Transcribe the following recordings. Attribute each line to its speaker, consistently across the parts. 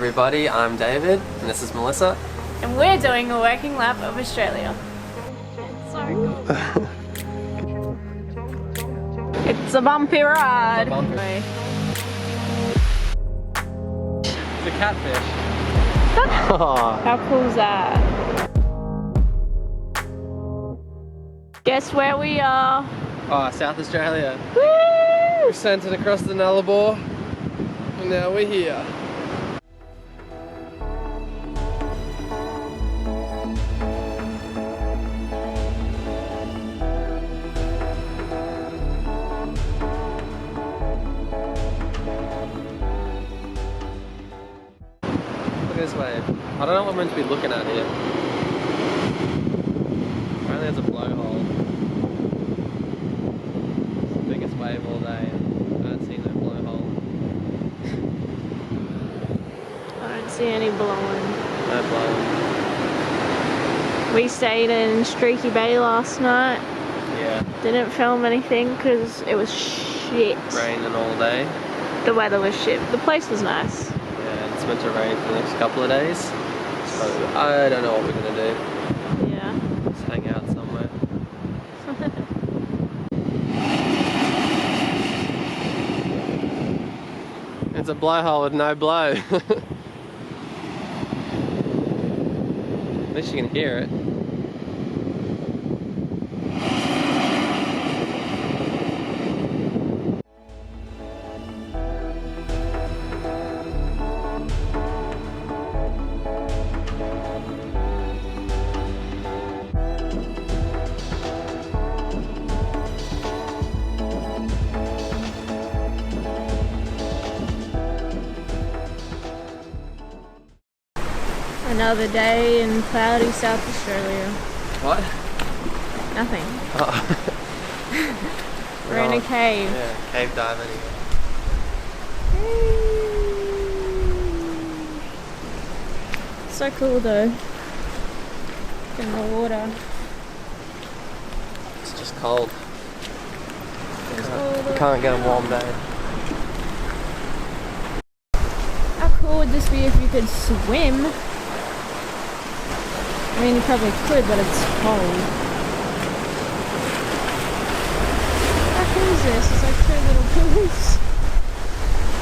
Speaker 1: everybody, I'm David and this is Melissa.
Speaker 2: And we're doing a working lap of Australia. Sorry. It's a bumpy ride.
Speaker 1: It's a catfish.
Speaker 2: How cool is that? Guess where we are?
Speaker 1: Oh, South Australia.
Speaker 2: Woo!
Speaker 1: We sent it across the Nullarbor and now we're here. Look at this wave. I don't know what I'm meant to be looking at here. Apparently there's a blowhole. It's the biggest wave all day and I don't see no blowhole.
Speaker 2: I don't see any blowing.
Speaker 1: No blowing.
Speaker 2: We stayed in Streaky Bay last night.
Speaker 1: Yeah.
Speaker 2: Didn't film anything because it was shit.
Speaker 1: Raining all day.
Speaker 2: The weather was shit. The place was nice.
Speaker 1: Yeah, it's meant to rain for the next couple of days. So I don't know what we're gonna do.
Speaker 2: Yeah.
Speaker 1: Just hang out somewhere. It's a blowhole with no blow. At least you can hear it.
Speaker 2: Another day in cloudy South Australia.
Speaker 1: What?
Speaker 2: Nothing.
Speaker 1: Oh.
Speaker 2: We're in a cave.
Speaker 1: Yeah, cave diving.
Speaker 2: So cool though. In the water.
Speaker 1: It's just cold.
Speaker 2: Cold.
Speaker 1: You can't get a warm day.
Speaker 2: How cool would this be if you could swim? I mean, you probably could, but it's cold. How cool is this? It's like 2 little pools.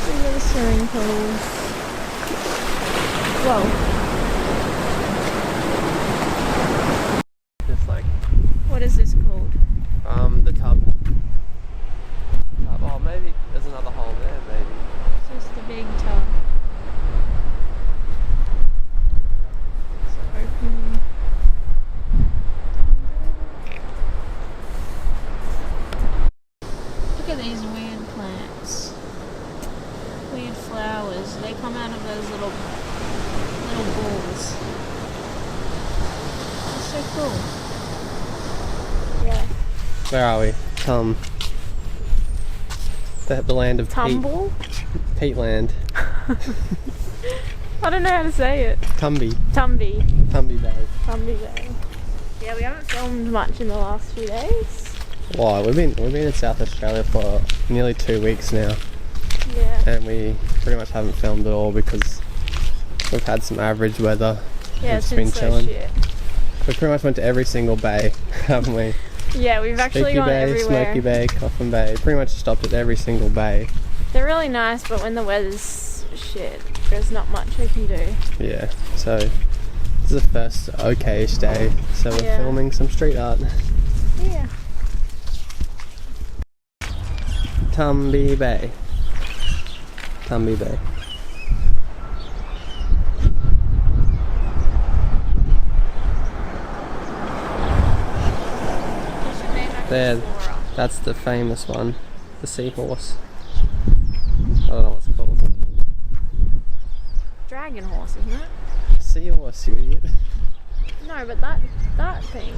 Speaker 2: 2 little swimming pools. Whoa.
Speaker 1: It's like
Speaker 2: What is this called?
Speaker 1: the tub. Oh, maybe there's another hole there, maybe.
Speaker 2: It's just the big tub. It's open. Look at these weird plants. Weird flowers. They come out of those little balls. It's so cool. Yeah.
Speaker 1: Where are we? The land of
Speaker 2: Tumble?
Speaker 1: Peatland.
Speaker 2: I don't know how to say it.
Speaker 1: Tumby.
Speaker 2: Tumby.
Speaker 1: Tumby Bay.
Speaker 2: Tumby Bay. Yeah, we haven't filmed much in the last few days.
Speaker 1: Wow, we've been in South Australia for nearly 2 weeks now,
Speaker 2: Yeah.
Speaker 1: and we pretty much haven't filmed at all because we've had some average weather.
Speaker 2: Yeah,
Speaker 1: It's
Speaker 2: it's
Speaker 1: been
Speaker 2: been so
Speaker 1: chilling.
Speaker 2: shit.
Speaker 1: We pretty much went to every single bay, haven't we?
Speaker 2: Yeah, we've actually
Speaker 1: Speaky
Speaker 2: gone
Speaker 1: Bay,
Speaker 2: everywhere.
Speaker 1: Smoky Bay, Coffin Bay. Pretty much stopped at every single bay.
Speaker 2: They're really nice, but when the weather's shit, there's not much we can do.
Speaker 1: Yeah, so this is the first okay-ish day, so we're
Speaker 2: Yeah.
Speaker 1: filming some street art.
Speaker 2: Yeah.
Speaker 1: Tumby Bay. Tumby Bay. There, that's the famous one, the seahorse. I don't know what it's called.
Speaker 2: Dragon horse, isn't it?
Speaker 1: Seahorse, you idiot.
Speaker 2: No, but that thing.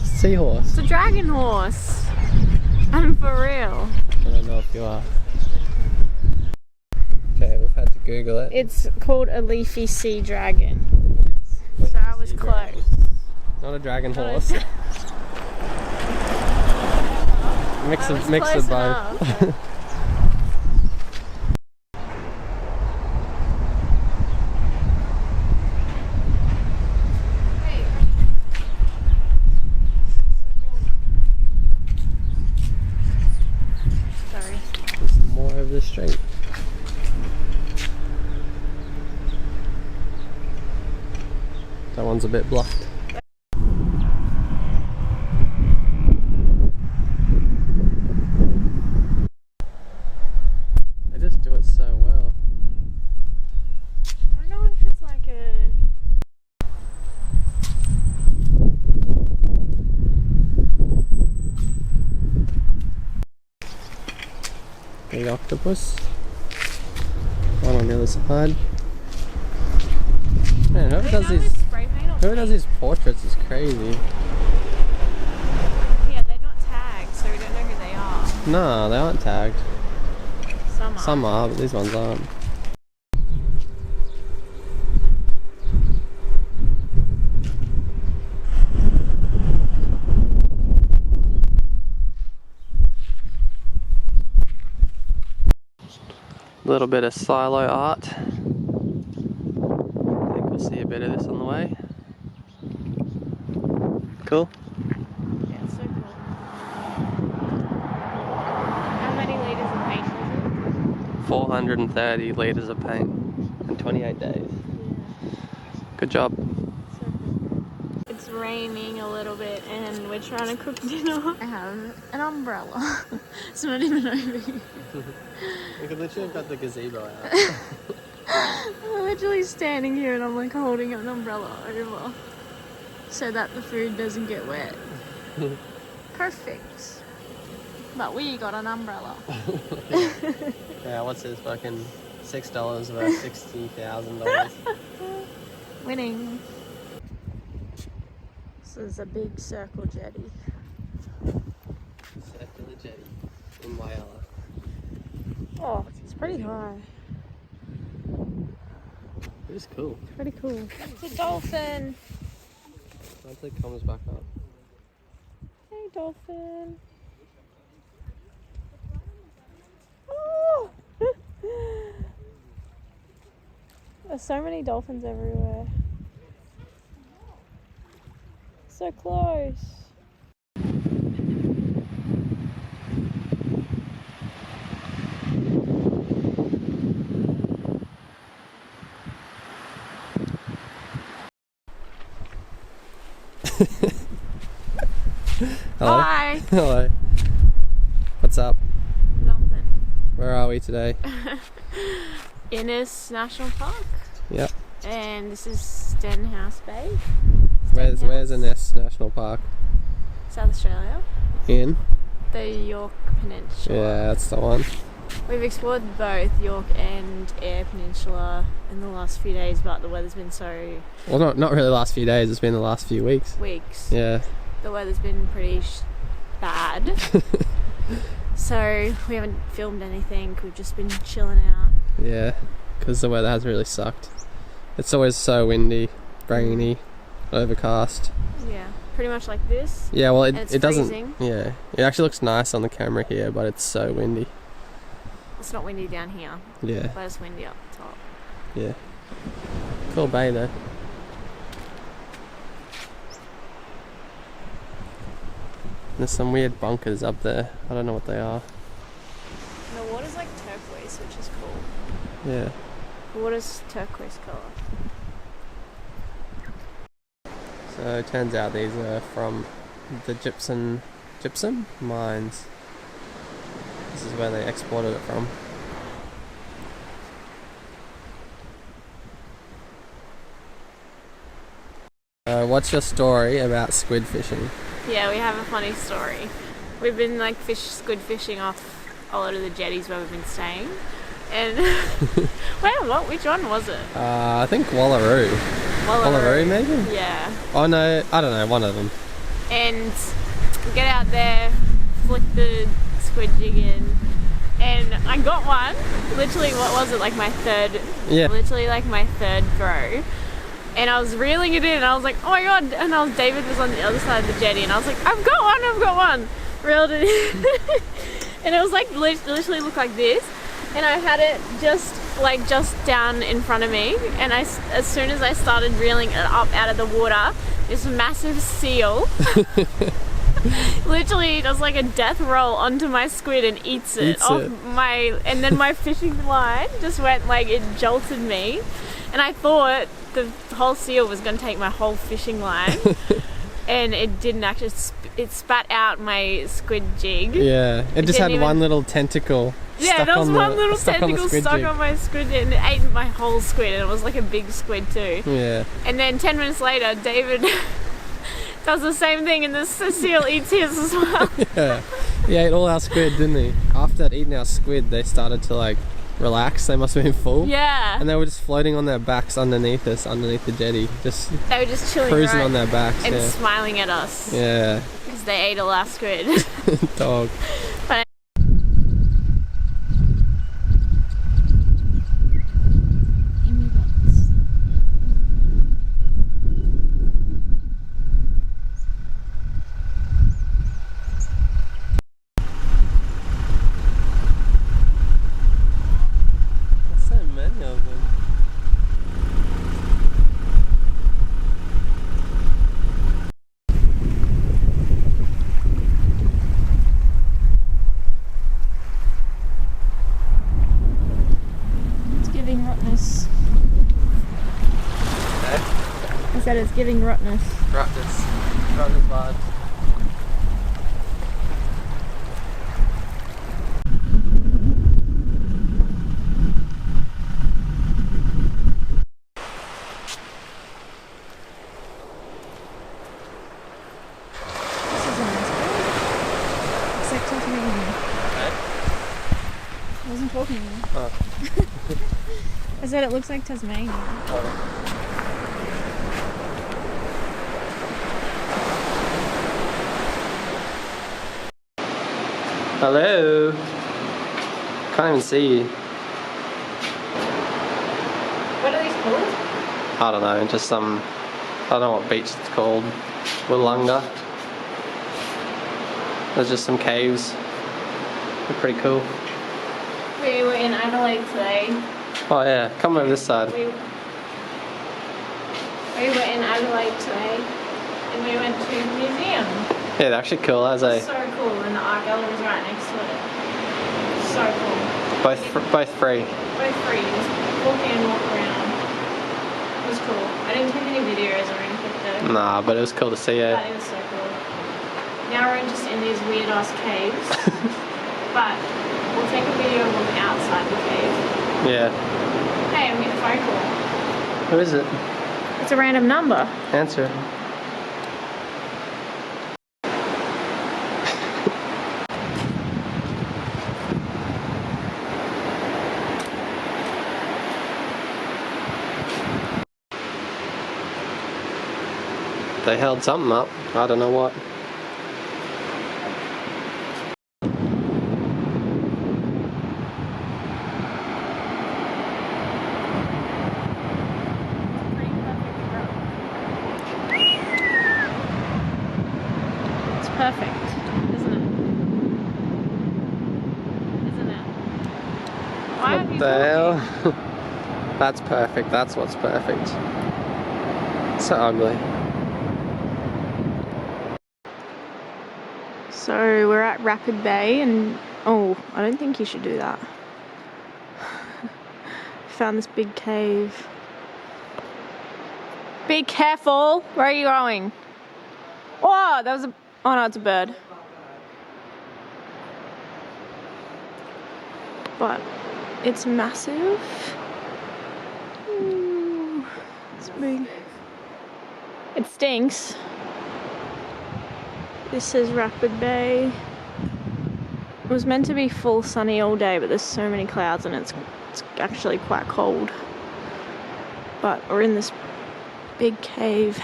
Speaker 1: Seahorse.
Speaker 2: It's a dragon horse. I'm for real.
Speaker 1: I don't know if you are. Okay, we've had to Google it.
Speaker 2: It's called a leafy sea dragon. So I was close.
Speaker 1: Not a dragon
Speaker 2: Not a-
Speaker 1: horse. Mix of both. one's a bit blocked. They just do it so well.
Speaker 2: I don't know if it's like a...
Speaker 1: Big octopus. One on the other side. Man, whoever does these portraits is crazy.
Speaker 2: Yeah, they're not tagged, so we don't know who they are.
Speaker 1: No, they aren't tagged.
Speaker 2: Some are.
Speaker 1: Some are, but these ones aren't. Little bit of silo art. I think we'll see a bit of this on the way. Cool.
Speaker 2: Yeah, it's so cool. How many litres of paint was it?
Speaker 1: 430 litres of paint in 28 days.
Speaker 2: Yeah.
Speaker 1: Good job.
Speaker 2: So cool. It's raining a little bit and we're trying to cook dinner. I have an umbrella. It's not even over here.
Speaker 1: We could literally have got the gazebo out.
Speaker 2: I'm literally standing here and I'm like holding an umbrella over so that the food doesn't get wet. Perfect. But we got an umbrella.
Speaker 1: Yeah, what's this? Fucking $6 worth $60,000.
Speaker 2: Winning. This is a big circle jetty.
Speaker 1: Circular jetty in Whyalla.
Speaker 2: Oh, it's pretty high.
Speaker 1: It is cool.
Speaker 2: It's pretty cool. It's a dolphin.
Speaker 1: Once it comes back up.
Speaker 2: Hey, dolphin. Oh! There's so many dolphins everywhere. So close.
Speaker 1: Hello.
Speaker 2: Hi.
Speaker 1: Hello. What's up?
Speaker 2: Nothing.
Speaker 1: Where are we today?
Speaker 2: Innes National Park.
Speaker 1: Yep.
Speaker 2: And this is Stenhouse Bay.
Speaker 1: Where's Innes National Park?
Speaker 2: South Australia.
Speaker 1: In?
Speaker 2: The York Peninsula.
Speaker 1: Yeah, that's the one.
Speaker 2: We've explored both York and Eyre Peninsula in the last few days, but the weather's been so...
Speaker 1: Well, not really the last few days, it's been the last few weeks. Yeah.
Speaker 2: The weather's been pretty bad. So we haven't filmed anything, we've just been chilling out.
Speaker 1: Yeah, because the weather has really sucked. It's always so windy, rainy, overcast.
Speaker 2: Yeah, pretty much like this.
Speaker 1: Yeah, well,
Speaker 2: And it's
Speaker 1: it doesn't.
Speaker 2: freezing.
Speaker 1: Yeah, it actually looks nice on the camera here, but it's so windy.
Speaker 2: It's not windy down here,
Speaker 1: Yeah,
Speaker 2: but it's windy up top.
Speaker 1: yeah. Cool bay though. There's some weird bunkers up there. I don't know what they are.
Speaker 2: The water's like turquoise, which is cool.
Speaker 1: Yeah.
Speaker 2: The water's turquoise colour.
Speaker 1: So it turns out these are from the gypsum mines. This is where they exported it from. What's your story about squid fishing?
Speaker 2: Yeah, we have a funny story. We've been like squid fishing off a lot of the jetties where we've been staying. And which one was it?
Speaker 1: I think Wallaroo. Wallaroo maybe?
Speaker 2: Yeah.
Speaker 1: Oh no, I don't know, one of them.
Speaker 2: And get out there, flick the squid jig in, and I got one. Literally, what was it? Like my third.
Speaker 1: Yeah.
Speaker 2: Literally like my third throw. And I was reeling it in, and I was like, oh my god! And David was on the other side of the jetty, and I was like, I've got one! Reeled it in. And it was like, literally looked like this. And I had it just down in front of me. And as soon as I started reeling it up out of the water, this massive seal literally does like a death roll onto my squid and eats it. And then my fishing line just went like, it jolted me. and I thought the whole seal was going to take my whole fishing line, and it didn't actually. It spat out my squid jig.
Speaker 1: Yeah, it just had one little tentacle.
Speaker 2: Yeah, there was one little tentacle stuck
Speaker 1: jig.
Speaker 2: on my squid, and it ate my whole squid, and it was like a big squid too.
Speaker 1: Yeah.
Speaker 2: And then 10 minutes later, David does the same thing, and the seal eats his as well.
Speaker 1: Yeah, he ate all our squid, didn't he? After that eating our squid, they started to like relax. They must have been full.
Speaker 2: Yeah.
Speaker 1: And they were just floating on their backs underneath us, underneath the jetty, just
Speaker 2: They were just chilling
Speaker 1: cruising
Speaker 2: right
Speaker 1: on their backs.
Speaker 2: and
Speaker 1: Yeah.
Speaker 2: smiling at us.
Speaker 1: Yeah.
Speaker 2: Because they ate a last squid.
Speaker 1: Dog.
Speaker 2: But
Speaker 1: There's so many of them.
Speaker 2: it's giving rottenness.
Speaker 1: Okay.
Speaker 2: I said it's giving rottenness.
Speaker 1: Rottenness vibes.
Speaker 2: This is a nice bird. Looks like Tasmania. I wasn't talking to you.
Speaker 1: Oh.
Speaker 2: I said it looks like Tasmania.
Speaker 1: Hello. Can't even see you.
Speaker 2: What are these called?
Speaker 1: I don't know, just some. I don't know what beach it's called. Wollonga. There's just some caves. They're pretty cool.
Speaker 2: We were in Adelaide today.
Speaker 1: Oh yeah, come over this side.
Speaker 2: We were in Adelaide today, and we went to the museum.
Speaker 1: Yeah, they're actually cool, as
Speaker 2: So cool, and the art gallery's right next to it. So cool.
Speaker 1: both free.
Speaker 2: Both free. Just walk in, walk around. It was cool. I didn't take any videos or anything though.
Speaker 1: Nah, but it was cool to see.
Speaker 2: But
Speaker 1: Yeah.
Speaker 2: it was so cool. Now we're just in these weird ass caves. But we'll take a video of them outside the cave.
Speaker 1: Yeah.
Speaker 2: Hey, I'm getting a phone call.
Speaker 1: Who is it?
Speaker 2: It's a random number.
Speaker 1: Answer it. They held something up. I don't know what.
Speaker 2: It's perfect, isn't it? Isn't it? Why aren't you
Speaker 1: What the
Speaker 2: talking?
Speaker 1: hell? That's perfect. That's what's perfect. So ugly.
Speaker 2: So we're at Rapid Bay, and oh, I don't think you should do that. Found this big cave. Be careful! Where are you going? Oh, that was a. Oh no, it's a bird. But it's massive. Ooh, it's big. It stinks. This is Rapid Bay. It was meant to be full sunny all day, but there's so many clouds and it's actually quite cold. But we're in this big cave.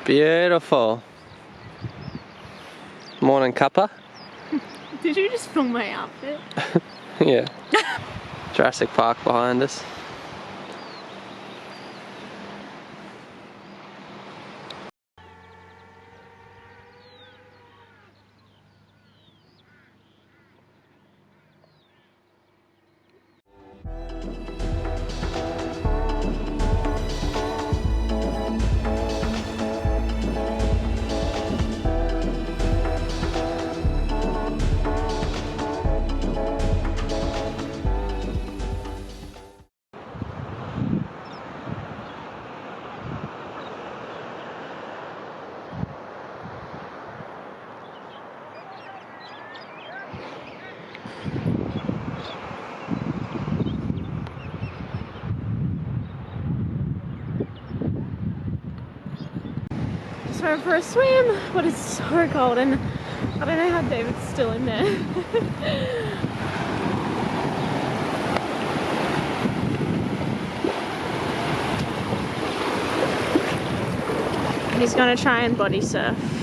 Speaker 1: Beautiful. Morning, cuppa.
Speaker 2: Did you just film my outfit?
Speaker 1: Yeah. Jurassic Park behind us.
Speaker 2: just went for a swim, but it's so cold and I don't know how David's still in there. He's gonna try and body surf.